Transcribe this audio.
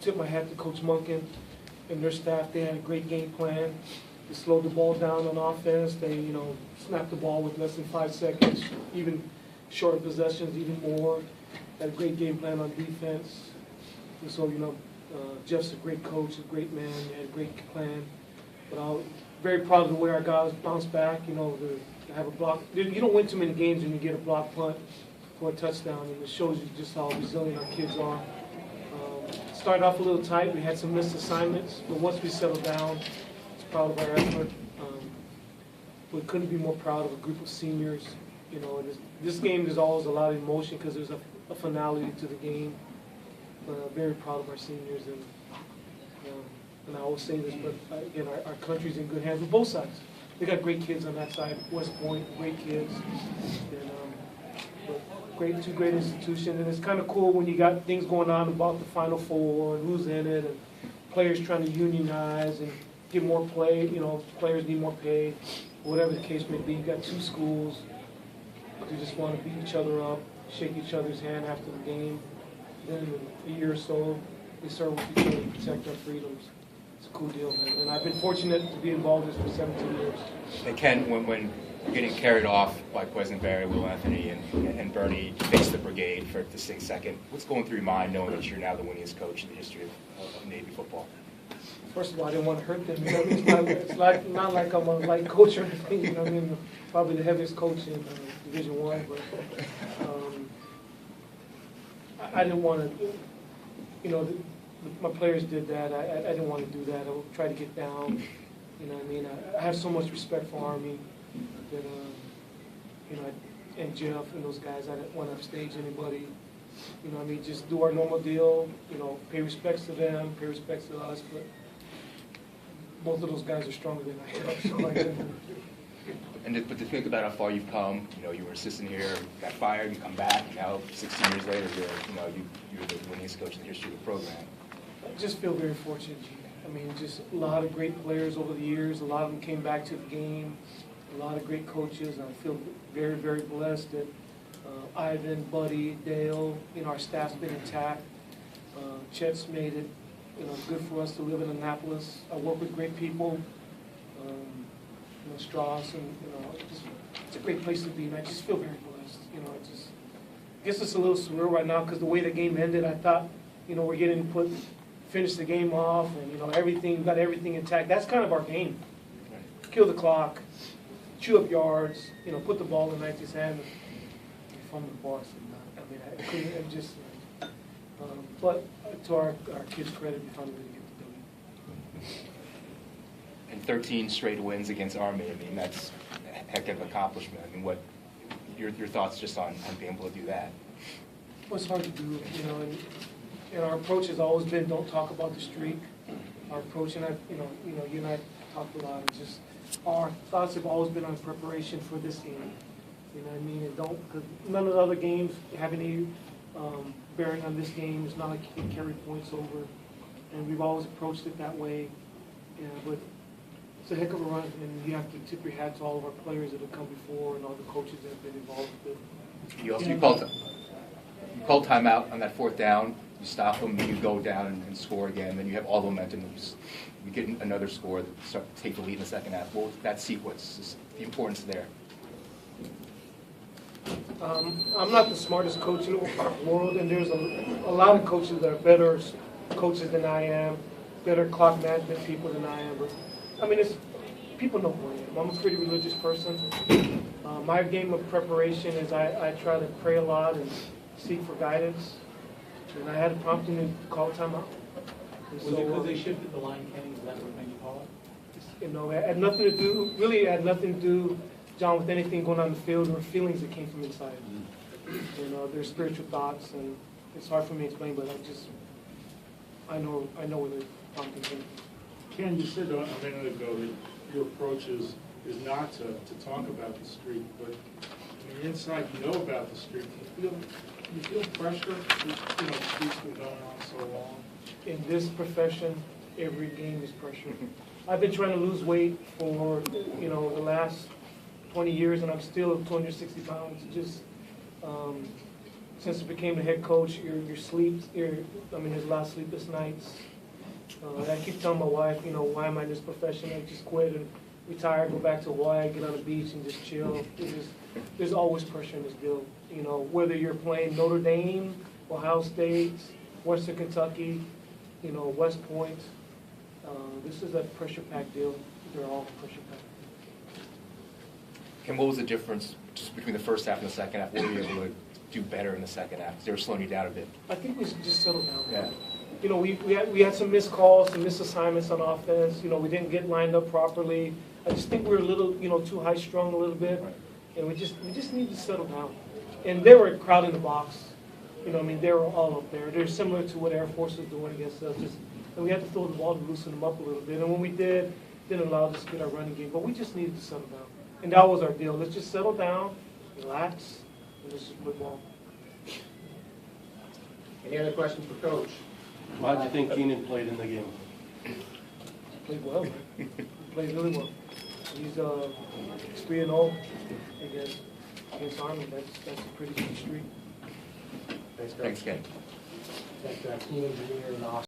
tip my hat to Coach Monken and their staff. They had a great game plan. They slowed the ball down on offense. They, snapped the ball with less than 5 seconds, even shorter possessions, even more. Had a great game plan on defense. And so, Jeff's a great coach, a great man. He had a great plan. But I'm very proud of the way our guys bounced back. To have a block. You don't win too many games when you get a block punt for a touchdown, and it shows you just how resilient our kids are. Started off a little tight. We had some missed assignments, but once we settled down, it's proud of our effort. We couldn't be more proud of a group of seniors. This game, there's always a lot of emotion because there's a finality to the game. Very proud of our seniors, and I always say this, but again, our country's in good hands with both sides. They got great kids on that side, West Point, great kids, and two great institutions. And it's kind of cool when you got things going on about the Final Four and who's in it, and players trying to unionize and get more play. Players need more pay, whatever the case may be. You got two schools who just want to beat each other up, shake each other's hand after the game. Then in a year or so, they serve with each other to protect our freedoms. It's a cool deal, man. And I've been fortunate to be involved in this for 17 years. And Ken, when getting carried off by President Barry, Will Anthony, and Bernie faced the brigade for the 6th second, what's going through your mind knowing that you're now the winningest coach in the history of Navy football? First of all, I didn't want to hurt them. It's not like I'm a light coach or anything. Probably the heaviest coach in Division I. But I didn't want to. My players did that. I didn't want to do that. I would try to get down. I have so much respect for Army that and Jeff and those guys. I didn't want to upstage anybody. Just do our normal deal. Pay respects to them, pay respects to us. But both of those guys are stronger than I am. So I didn't. But to think about how far you've come, you were assistant here, got fired, you come back, and now 16 years later, you're the winningest coach in the history of the program. I just feel very fortunate, Gene. Just a lot of great players over the years. A lot of them came back to the game. A lot of great coaches. I feel very, very blessed that Ivan, Buddy, Dale, our staff's been intact. Chet's made it, good for us to live in Annapolis. I work with great people. Strauss, and it's a great place to be, and I just feel very blessed. I guess it's a little surreal right now because the way the game ended, I thought, we're getting to finish the game off, and got everything intact. That's kind of our game. Kill the clock, chew up yards, put the ball in Knight's hand, and fumble the ball. I couldn't. Just. But to our kids' credit, we finally get the W. And 13 straight wins against Army. That's a heck of an accomplishment. What your thoughts just on being able to do that? Well, it's hard to do, and our approach has always been don't talk about the streak. Our approach, and you and I talked a lot. It's just our thoughts have always been on preparation for this game. And because none of the other games have any bearing on this game. It's not like you can carry points over, and we've always approached it that way. But it's a heck of a run, and you have to tip your hat to all of our players that have come before and all the coaches that have been involved with it. You called timeout on that 4th down. You stop them, then you go down and score again. Then you have all the momentum. You get another score that take the lead in the second half. What was that sequence? Is the importance there? I'm not the smartest coach in the world, and there's a lot of coaches that are better coaches than I am, better clock management people than I am. But people know who I am. I'm a pretty religious person. My game of preparation is I try to pray a lot and seek for guidance. And I had a prompting to call timeout. Was it because they shifted the line, Kenny? Is that what made you call it? It had nothing to do, really it had nothing to do, John, with anything going on in the field or feelings that came from inside. There's spiritual thoughts, and it's hard for me to explain, but I know where the prompting came from. Ken, you said a minute ago that your approach is not to talk about the streak, but on the inside you know about the streak. You feel pressure? The streak's been going on so long. In this profession, every game is pressure. I've been trying to lose weight for the last 20 years, and I'm still 260 pounds. Just since he became the head coach, his a lot of sleepless nights. I keep telling my wife, you know, why am I in this profession? I just quit and retire, go back to Hawaii, get on the beach and just chill. There's always pressure in this deal. You know, whether you're playing Notre Dame, Ohio State, Western Kentucky, you know, West Point, this is a pressure-packed deal. They're all pressure-packed. And what was the difference just between the first half and the second half? What were you able to do better in the second half? 'Cause they were slowing you down a bit. I think we should just settle down. Yeah. You know, we had some missed calls, some missed assignments on offense. You know, we didn't get lined up properly. I just think we were a little, you know, too high-strung a little bit. Right. And we just need to settle down. And they were crowding the box. You know, I mean, they were all up there. They're similar to what Air Force was doing against us. And we had to throw the ball to loosen them up a little bit. And when we did, didn't allow us to get our running game. But we just needed to settle down. And that was our deal. Let's just settle down, relax, and let's just play ball. Any other questions for Coach? How do you think Keenan played in the game? Played well, man. He played really well. He's 3-0 against Army. That's a pretty good streak. Thanks, Coach. Thanks, Ken. Thanks, Keenan Jr. and Austin.